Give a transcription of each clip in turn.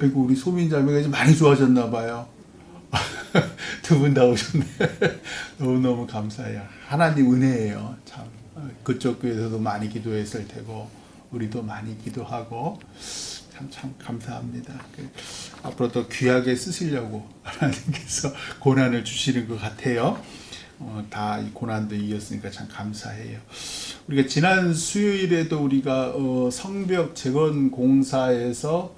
아이고, 우리 소민자매가 이제 많이 좋아졌나 봐요. 두 분 다 오셨네. 너무너무 감사해요. 하나님 은혜예요. 참. 그쪽 교회에서도 많이 기도했을 테고, 우리도 많이 기도하고, 참 감사합니다. 앞으로 더 귀하게 쓰시려고 하나님께서 고난을 주시는 것 같아요. 다 이 고난도 이겼으니까 참 감사해요. 우리가 지난 수요일에도 우리가 성벽 재건 공사에서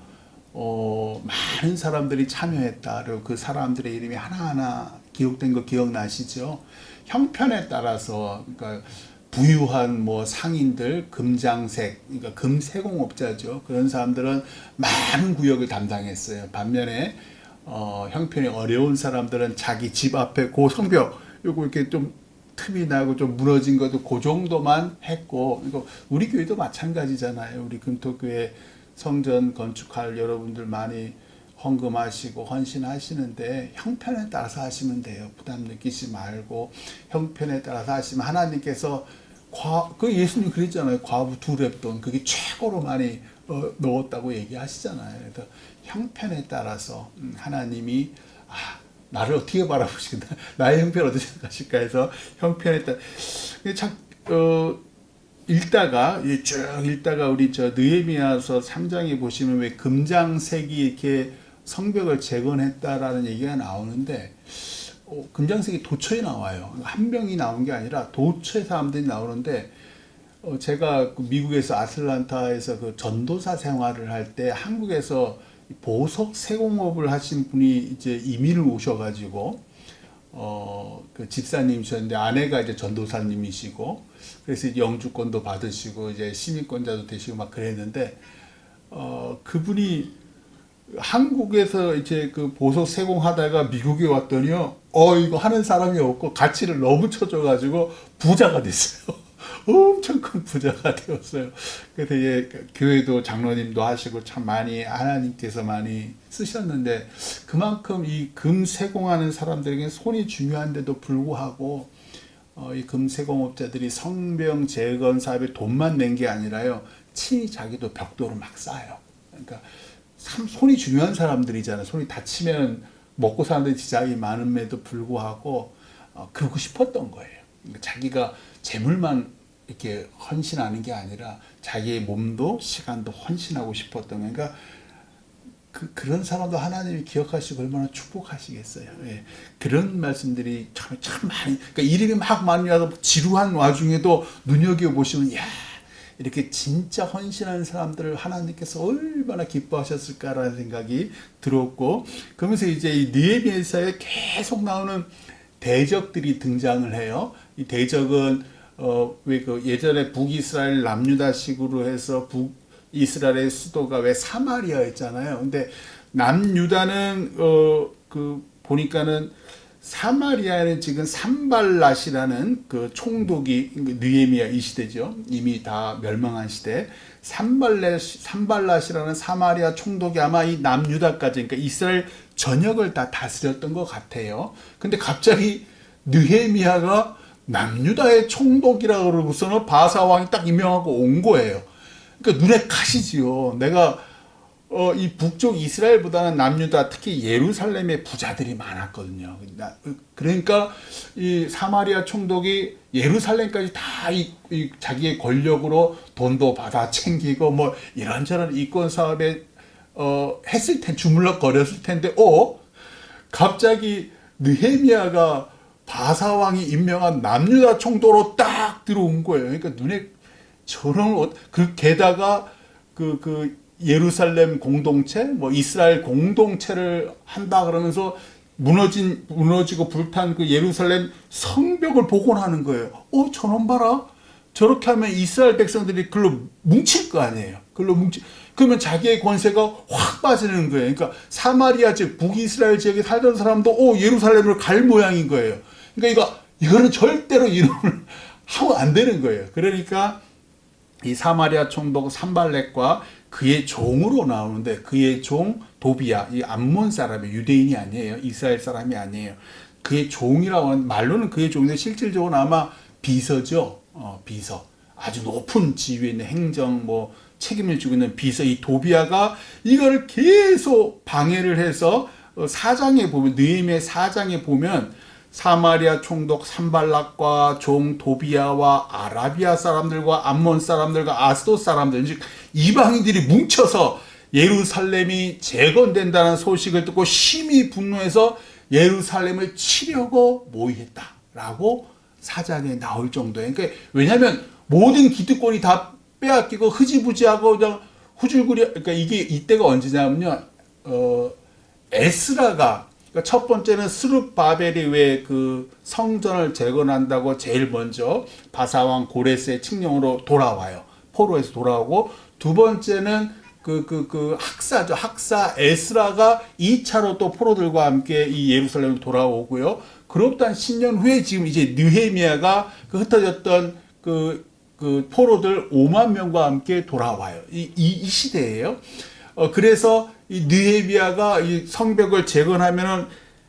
많은 사람들이 참여했다. 그리고 그 사람들의 이름이 하나하나 기록된 거 기억나시죠? 형편에 따라서, 그러니까 부유한 뭐 상인들, 금장색, 그러니까 금세공업자죠. 그런 사람들은 많은 구역을 담당했어요. 반면에 형편이 어려운 사람들은 자기 집 앞에 그 성벽, 요거 이렇게 좀 틈이 나고 좀 무너진 것도 그 정도만 했고, 이거 우리 교회도 마찬가지잖아요. 우리 금토교회 성전 건축할 여러분들 많이 헌금하시고 헌신하시는데 형편에 따라서 하시면 돼요. 부담 느끼지 말고 형편에 따라서 하시면 하나님께서 그 예수님 그랬잖아요. 과부 두 랩돈 그게 최고로 많이 넣었다고 얘기하시잖아요. 그래서 형편에 따라서 하나님이 나를 어떻게 바라보시겠나, 나의 형편 어떻게 생각하실까 해서 형편에 따라 참 읽다가 우리 느헤미야서 3장에 보시면 왜 금장색이 이렇게 성벽을 재건했다라는 얘기가 나오는데, 금장색이 도처에 나와요. 한 명이 나온 게 아니라 도처에 사람들이 나오는데, 제가 미국에서 아틀란타에서 그 전도사 생활을 할 때 한국에서 보석 세공업을 하신 분이 이제 이민을 오셔가지고 그 집사님이셨는데 아내가 이제 전도사님이시고, 그래서 영주권도 받으시고 이제 시민권자도 되시고 막 그랬는데, 그분이 한국에서 이제 그 보석 세공하다가 미국에 왔더니요, 이거 하는 사람이 없고 가치를 너무 쳐줘가지고 부자가 됐어요. 엄청 큰 부자가 되었어요. 그래서 교회도 장로님도 하시고 참 많이 하나님께서 많이 쓰셨는데, 그만큼 이 금세공하는 사람들에게 손이 중요한데도 불구하고 이 금세공업자들이 성벽 재건 사업에 돈만 낸 게 아니라요, 친히 자기도 벽돌을 막 쌓아요. 그러니까 참 손이 중요한 사람들이잖아요. 손이 다치면 먹고 사는데 지장이 많음에도 불구하고 그러고 싶었던 거예요. 그러니까 자기가 재물만 이렇게 헌신하는 게 아니라 자기의 몸도 시간도 헌신하고 싶었던, 그러니까 그런 사람도 하나님이 기억하시고 얼마나 축복하시겠어요. 예. 그런 말씀들이 참 많이, 그러니까 이름이 막 많이 와서 지루한 와중에도 눈여겨보시면, 야, 이렇게 진짜 헌신하는 사람들을 하나님께서 얼마나 기뻐하셨을까라는 생각이 들었고, 그러면서 이제 이 느헤미야서에 계속 나오는 대적들이 등장을 해요. 이 대적은 왜 그 예전에 북이스라엘 남유다식으로 해서 북이스라엘의 수도가 왜 사마리아였잖아요. 근데 남유다는 그 보니까는 사마리아에는 지금 산발랏이라는 그 총독이, 느헤미야 이 시대죠. 이미 다 멸망한 시대. 산발랏이라는 사마리아 총독이 아마 이 남유다까지, 그러니까 이스라엘 전역을 다 다스렸던 것 같아요. 근데 갑자기 느헤미야가 남유다의 총독이라 그러고서는 바사 왕이 딱 임명하고 온 거예요. 그러니까 눈에 가시지요. 내가 이 북쪽 이스라엘보다는 남유다, 특히 예루살렘에 부자들이 많았거든요. 그러니까 이 사마리아 총독이 예루살렘까지 다 이 자기의 권력으로 돈도 받아 챙기고 뭐 이런저런 이권 사업에 했을 텐, 주물럭거렸을 텐데, 갑자기 느헤미야가 바사왕이 임명한 남유다 총독으로 딱 들어온 거예요. 그러니까 눈에 저런, 게다가 그 예루살렘 공동체, 뭐 이스라엘 공동체를 한다 그러면서 무너지고 불탄 그 예루살렘 성벽을 복원하는 거예요. 저놈 봐라. 저렇게 하면 이스라엘 백성들이 글로 뭉칠 거 아니에요. 그러면 자기의 권세가 확 빠지는 거예요. 그러니까 사마리아 즉 북이스라엘 지역에 살던 사람도 예루살렘을 갈 모양인 거예요. 그러니까 이거는 절대로 이름을 하면 안 되는 거예요. 그러니까 이 사마리아 총독 산발렛과 그의 종으로 나오는데, 그의 종 도비야, 이 암몬 사람이 유대인이 아니에요. 이스라엘 사람이 아니에요. 그의 종이라고 하는, 말로는 그의 종인데 실질적으로 아마 비서죠. 비서. 아주 높은 지위에 있는 행정, 책임을 지고 있는 비서 이 도비아가 이걸 계속 방해를 해서 사장에 보면 느헤미야 4장에 보면 사마리아 총독 산발락과 종 도비아와 아라비아 사람들과 암몬 사람들과 아스돗 사람들 즉 이방인들이 뭉쳐서 예루살렘이 재건된다는 소식을 듣고 심히 분노해서 예루살렘을 치려고 모의했다라고 사장에 나올 정도예요. 그러니까 왜냐하면 모든 기득권이 다 빼앗기고 흐지부지하고 그냥 후줄구리. 그러니까 이게 이때가 언제냐면요. 에스라가 그러니까 첫 번째는 스룹바벨이 왜 그 성전을 재건한다고 제일 먼저 바사왕 고레스의 칙령으로 돌아와요. 포로에서 돌아오고 두 번째는 학사죠. 학사 에스라가 2차로 또 포로들과 함께 이 예루살렘을 돌아오고요. 그로부터 한 10년 후에 지금 이제 느헤미야가 그 흩어졌던 그 포로들 5만 명과 함께 돌아와요. 이 시대예요. 그래서 이 느헤미야가 이 성벽을 재건하면은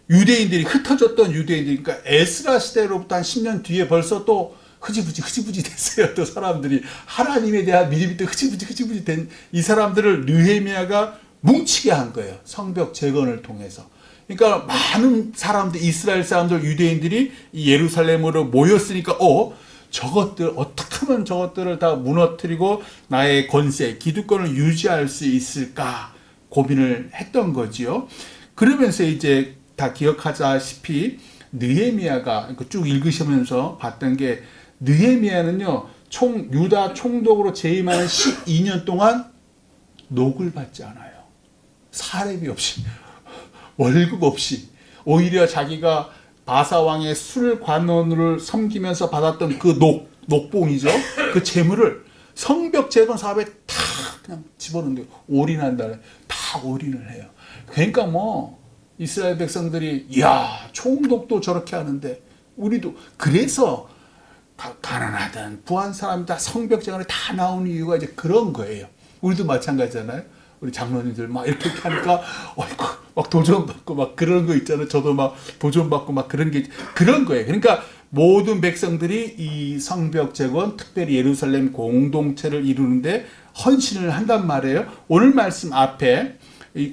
유대인들이 흩어졌던 유대인들이 그러니까 에스라 시대로부터 한 10년 뒤에 벌써 또 흐지부지 됐어요. 또 사람들이 하나님에 대한 믿음이 또 흐지부지 된 이 사람들을 느헤미야가 뭉치게 한 거예요. 성벽 재건을 통해서. 그러니까 많은 사람들, 이스라엘 사람들, 유대인들이 이 예루살렘으로 모였으니까 저것들 어떻게 하면 저것들을 다 무너뜨리고 나의 권세, 기득권을 유지할 수 있을까 고민을 했던 거지요. 그러면서 이제 다 기억하다시피 느헤미야가 쭉 읽으시면서 봤던 게 느헤미야는요 유다 총독으로 재임하는 12년 동안 녹을 받지 않아요. 사례비 없이 월급 없이 오히려 자기가 바사왕의 술관원을 섬기면서 받았던 그 녹봉이죠. 그 재물을 성벽 재건 사업에 다 그냥 집어넣는데 올인한다. 다 올인을 해요. 그러니까 뭐 이스라엘 백성들이 총독도 저렇게 하는데 우리도 그래서 가난하던 부한 사람이 다 성벽 재건에 다 나오는 이유가 이제 그런 거예요. 우리도 마찬가지잖아요. 우리 장로님들 막 이렇게 하니까 막 도전받고 막 그런 거 있잖아요. 저도 막 도전받고 막 그런 거예요. 그러니까 모든 백성들이 이 성벽 재건, 특별히 예루살렘 공동체를 이루는데 헌신을 한단 말이에요. 오늘 말씀 앞에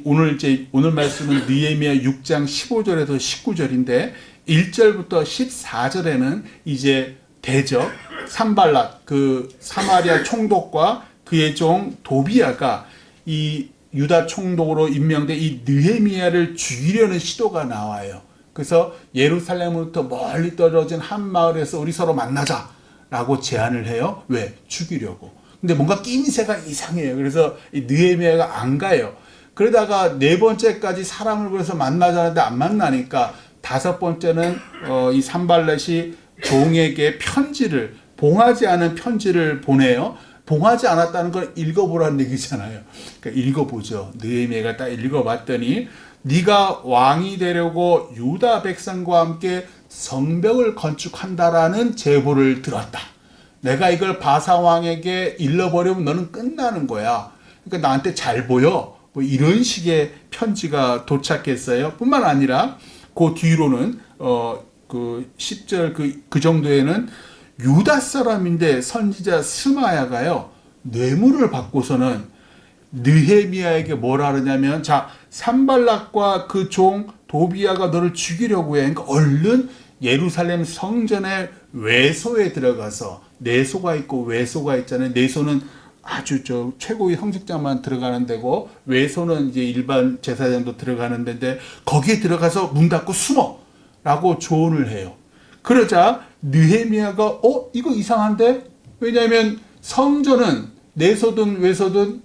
오늘 말씀은 느헤미야 6장 15절에서 19절인데 1절부터 14절에는 이제 대적 산발락 그 사마리아 총독과 그의 종 도비아가 이 유다 총독으로 임명된 이 느헤미야를 죽이려는 시도가 나와요. 그래서 예루살렘으로부터 멀리 떨어진 한 마을에서 우리 서로 만나자라고 제안을 해요. 왜? 죽이려고. 근데 뭔가 낌새가 이상해요. 그래서 이 느헤미야가 안 가요. 그러다가 네 번째까지 사람을 보내서 만나자는데 안 만나니까 다섯 번째는 이 산발렛이 종에게 봉하지 않은 편지를 보내요. 봉하지 않았다는 걸 읽어보라는 얘기잖아요. 그러니까 읽어보죠. 느헤미야가 딱 읽어봤더니 네가 왕이 되려고 유다 백성과 함께 성벽을 건축한다라는 제보를 들었다. 내가 이걸 바사 왕에게 일러버리면 너는 끝나는 거야. 그러니까 나한테 잘 보여. 뭐 이런 식의 편지가 도착했어요. 뿐만 아니라 그 뒤로는 그 10절 그 정도에는 유다 사람인데 선지자 스마야가요 뇌물을 받고서는 느헤미야에게 뭐라 그러냐면 자 산발락과 그 종 도비아가 너를 죽이려고 해. 그러니까 얼른 예루살렘 성전의 외소에 들어가서 내소가 있고 외소가 있잖아요. 내소는 아주 최고의 성직자만 들어가는 데고 외소는 이제 일반 제사장도 들어가는 데인데 거기에 들어가서 문 닫고 숨어라고 조언을 해요. 그러자 느헤미야가 이거 이상한데? 왜냐하면 성전은 내소든 외소든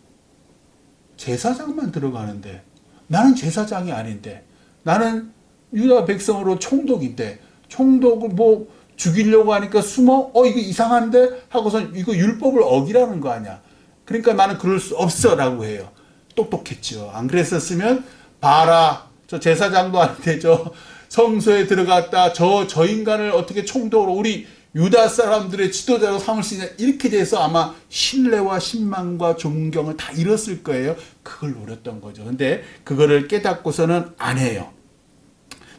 제사장만 들어가는데 나는 제사장이 아닌데 나는 유다 백성으로 총독인데 총독을 뭐 죽이려고 하니까 숨어? 이거 이상한데? 하고선 이거 율법을 어기라는 거 아니야. 그러니까 나는 그럴 수 없어 라고 해요. 똑똑했죠. 안 그랬었으면 봐라 저 제사장도 아닌데 저 성소에 들어갔다 저 인간을 어떻게 총독으로 우리 유다 사람들의 지도자로 삼을 수 있냐 이렇게 돼서 아마 신뢰와 신망과 존경을 다 잃었을 거예요. 그걸 노렸던 거죠. 근데 그거를 깨닫고서는 안 해요.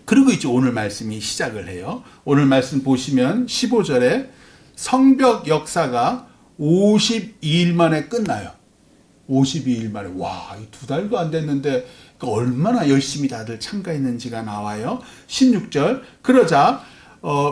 그리고 이제 오늘 말씀이 시작을 해요. 오늘 말씀 보시면 15절에 성벽 역사가 52일 만에 끝나요. 52일 만에, 와, 이 2달도 안 됐는데 얼마나 열심히 다들 참가했는지가 나와요. 16절, 그러자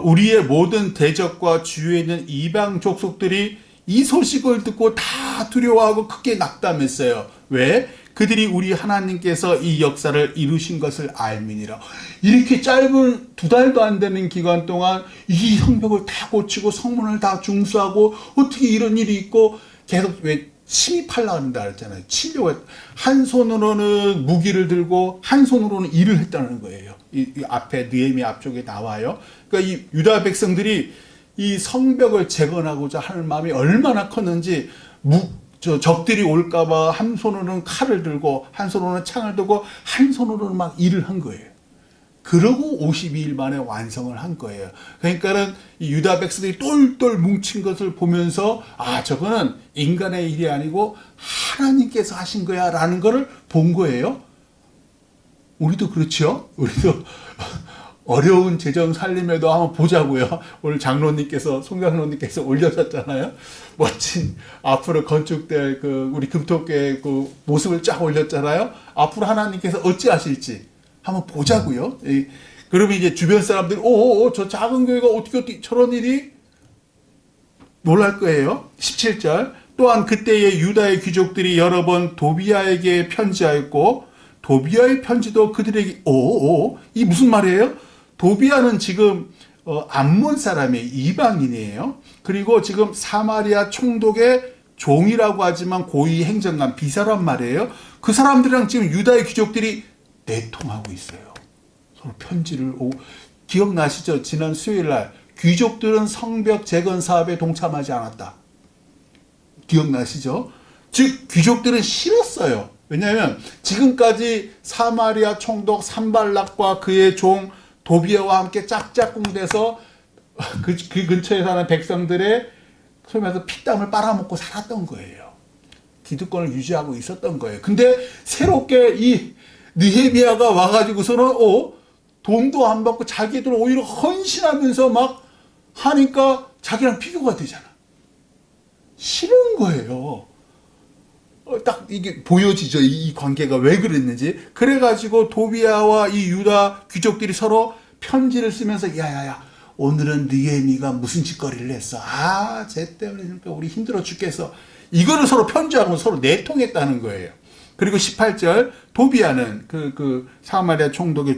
우리의 모든 대적과 주위에 있는 이방 족속들이 이 소식을 듣고 다 두려워하고 크게 낙담했어요. 왜? 그들이 우리 하나님께서 이 역사를 이루신 것을 알미니라. 이렇게 짧은 2달도 안 되는 기간 동안 이 성벽을 다 고치고 성문을 다 중수하고 어떻게 이런 일이 있고 계속 왜 침입하려고 한다 그랬잖아요. 치려고 한 손으로는 무기를 들고 한 손으로는 일을 했다는 거예요. 이 앞에 느헤미야 앞쪽에 나와요. 그러니까 이 유다 백성들이 이 성벽을 재건하고자 하는 마음이 얼마나 컸는지 적들이 올까봐 한 손으로는 칼을 들고 한 손으로는 창을 들고 한 손으로는 막 일을 한 거예요. 그러고 52일 만에 완성을 한 거예요. 그러니까는 이 유다 백성들이 똘똘 뭉친 것을 보면서 아, 저거는 인간의 일이 아니고 하나님께서 하신 거야 라는 거를 본 거예요. 우리도 그렇죠? 우리도 어려운 재정 살림에도 한번 보자고요. 오늘 장로님께서, 송장로님께서 올려줬잖아요. 멋진 앞으로 건축될 우리 금토교회 모습을 쫙 올렸잖아요. 앞으로 하나님께서 어찌 하실지 한번 보자고요. 그러면 이제 주변 사람들이 저 작은 교회가 어떻게 저런 일이 놀랄 거예요. 17절, 또한 그때의 유다의 귀족들이 여러 번 도비아에게 편지하였고 도비아의 편지도 그들에게 이 무슨 말이에요? 도비아는 지금 암몬 사람의 이방인이에요. 그리고 지금 사마리아 총독의 종이라고 하지만 고위 행정관 비서란 말이에요. 그 사람들이랑 지금 유다의 귀족들이 내통하고 있어요. 서로 편지를 기억나시죠? 지난 수요일날 귀족들은 성벽 재건 사업에 동참하지 않았다. 기억나시죠? 즉 귀족들은 싫었어요. 왜냐하면 지금까지 사마리아 총독 산발락과 그의 종 도비아와 함께 짝짝꿍돼서 그 근처에 사는 백성들의 소위 말해서 피땀을 빨아먹고 살았던 거예요. 기득권을 유지하고 있었던 거예요. 근데 새롭게 이 느헤미야가 와가지고서는 돈도 안 받고 자기들 오히려 헌신하면서 막 하니까 자기랑 비교가 되잖아. 싫은 거예요. 딱 이게 보여지죠. 이 관계가 왜 그랬는지. 그래가지고 도비아와 이 유다 귀족들이 서로 편지를 쓰면서 야야야 오늘은 느헤미가 무슨 짓거리를 했어. 쟤 때문에 그러니까 우리 힘들어 죽겠어. 이거를 서로 편지하고 서로 내통했다는 거예요. 그리고 18절 도비아는 그 사마리아 총독의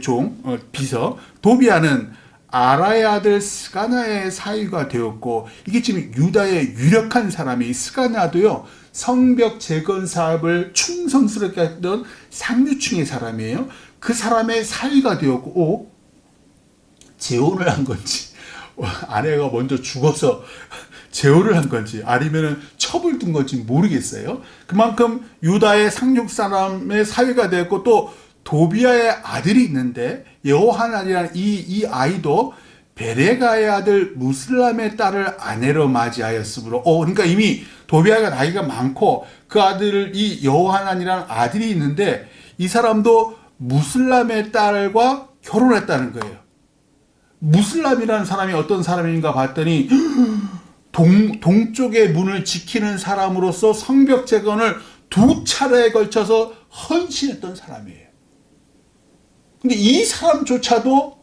비서 도비아는 아라의 아들 스가냐의 사위가 되었고 이게 지금 유다의 유력한 사람이 스가냐도요. 성벽 재건 사업을 충성스럽게 했던 상류층의 사람이에요. 그 사람의 사위가 되었고 재혼을 한 건지 아내가 먼저 죽어서 재혼을 한 건지 아니면 첩을 둔 건지 모르겠어요. 그만큼 유다의 상륙 사람의 사위가 되었고 또 도비아의 아들이 있는데 여호하난이라는 이 아이도 베레가의 아들 무슬람의 딸을 아내로 맞이하였으므로 그러니까 이미 도비아가 나이가 많고 그 아들 이 여호하난이라는 아들이 있는데 이 사람도 무슬람의 딸과 결혼했다는 거예요. 무슬람이라는 사람이 어떤 사람인가 봤더니 동쪽의 문을 지키는 사람으로서 성벽 재건을 2차례에 걸쳐서 헌신했던 사람이에요. 근데 이 사람조차도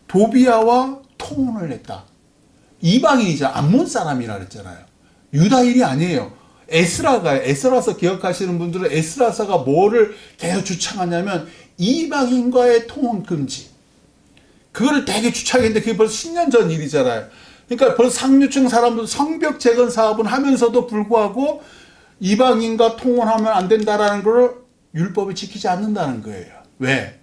도비아와 통혼을 했다. 이방인이죠. 암몬 사람이라 그랬잖아요. 유다인이 아니에요. 에스라서 기억하시는 분들은 에스라서가 뭐를 계속 주창하냐면 이방인과의 통혼 금지. 그거를 되게 주창했는데 그게 벌써 10년 전 일이잖아요. 그러니까 벌써 상류층 사람들 성벽 재건 사업은 하면서도 불구하고 이방인과 통혼하면 안 된다라는 걸 율법을 지키지 않는다는 거예요. 왜?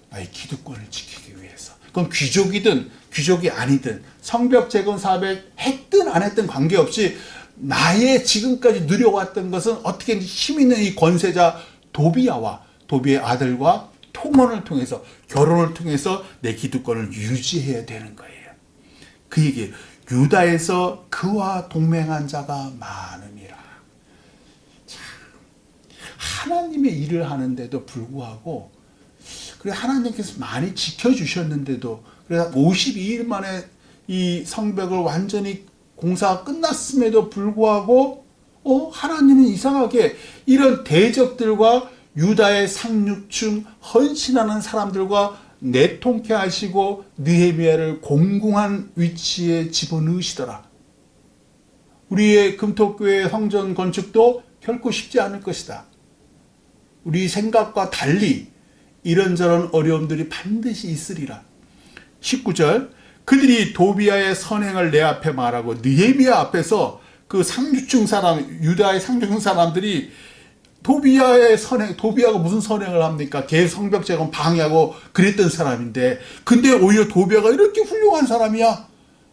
나의 기득권을 지키기 위해서. 그건 귀족이든 귀족이 아니든 성벽 재건 사업에 했든 안 했든 관계없이 나의 지금까지 누려왔던 것은 어떻게든지 힘 있는 이 권세자 도비아와 도비의 아들과 통혼을 통해서 결혼을 통해서 내 기득권을 유지해야 되는 거예요. 그 얘기 유다에서 그와 동맹한 자가 많음이라. 참, 하나님의 일을 하는데도 불구하고 그래 하나님께서 많이 지켜주셨는데도 그래서 52일 만에 이 성벽을 완전히 공사가 끝났음에도 불구하고 하나님은 이상하게 이런 대적들과 유다의 상류층 헌신하는 사람들과 내통케 하시고 느헤미야를 공공한 위치에 집어넣으시더라. 우리의 금토교회 성전 건축도 결코 쉽지 않을 것이다. 우리 생각과 달리 이런저런 어려움들이 반드시 있으리라. 19절, 그들이 도비아의 선행을 내 앞에 말하고 느헤미야 앞에서 그 상류층 사람, 유다의 상류층 사람들이 도비아의 선행, 도비아가 무슨 선행을 합니까? 개 성벽 재건 방해하고 그랬던 사람인데, 근데 오히려 도비아가 이렇게 훌륭한 사람이야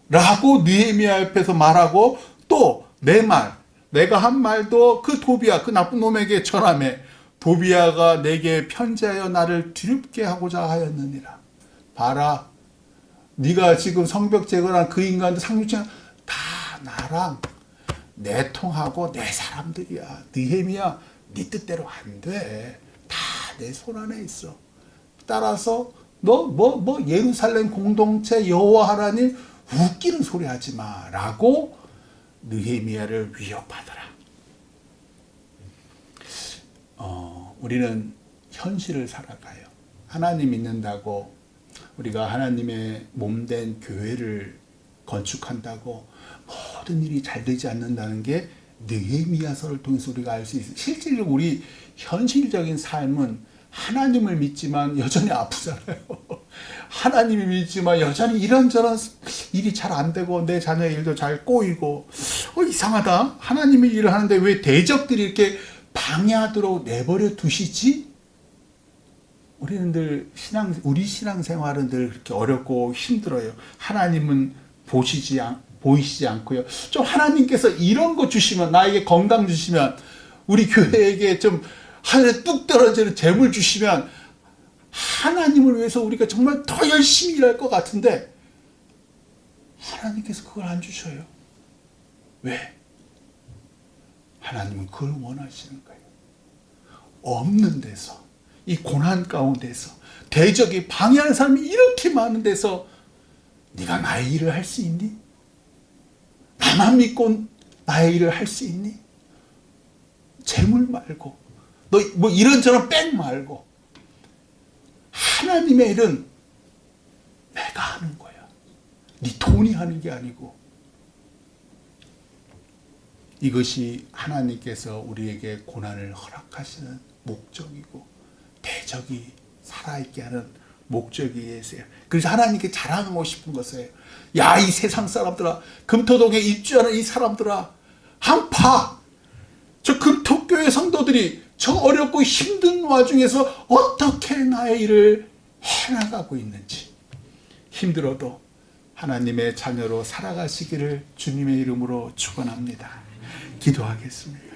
라고 느헤미야 옆에서 말하고, 또 내 말, 내가 한 말도 그 도비아, 그 나쁜 놈에게 전하매 도비아가 내게 편지하여 나를 두렵게 하고자 하였느니라. 봐라, 네가 지금 성벽 재건한 그 인간들 상류층 다 나랑 내통하고 내 사람들이야. 느헤미야, 네 뜻대로 안 돼. 다 내 손 안에 있어. 따라서 너 예루살렘 공동체 여호와 하나님 웃기는 소리 하지 마 라고 느헤미야를 위협하더라. 우리는 현실을 살아가요. 하나님 믿는다고 우리가 하나님의 몸된 교회를 건축한다고 모든 일이 잘 되지 않는다는 게 느헤미야서를 통해서 우리가 알 수 있어요. 실질적으로 우리 현실적인 삶은 하나님을 믿지만 여전히 아프잖아요. 하나님을 믿지만 여전히 이런저런 일이 잘 안 되고 내 자녀의 일도 잘 꼬이고 이상하다. 하나님이 일을 하는데 왜 대적들이 이렇게 방해하도록 내버려 두시지? 우리 신앙생활은 늘 그렇게 어렵고 힘들어요. 하나님은 보이시지 않고요. 좀 하나님께서 이런 거 주시면, 나에게 건강 주시면, 우리 교회에게 좀 하늘에 뚝 떨어지는 재물 주시면 하나님을 위해서 우리가 정말 더 열심히 일할 것 같은데 하나님께서 그걸 안 주셔요. 왜? 하나님은 그걸 원하시는 거예요. 없는 데서, 이 고난 가운데서, 대적이 방해하는 사람이 이렇게 많은 데서 네가 나의 일을 할 수 있니? 나만 믿고 나의 일을 할 수 있니? 재물 말고, 너 뭐 이런저런 백 말고, 하나님의 일은 내가 하는 거야. 네 돈이 하는 게 아니고. 이것이 하나님께서 우리에게 고난을 허락하시는 목적이고, 대적이 살아있게 하는 목적이에요. 그래서 하나님께 자랑하고 싶은 것이에요. 야, 이 세상 사람들아, 금토동에 입주하는 이 사람들아, 한파, 저 금토교회 성도들이 저 어렵고 힘든 와중에서 어떻게 나의 일을 해나가고 있는지, 힘들어도 하나님의 자녀로 살아가시기를 주님의 이름으로 축원합니다. 기도하겠습니다.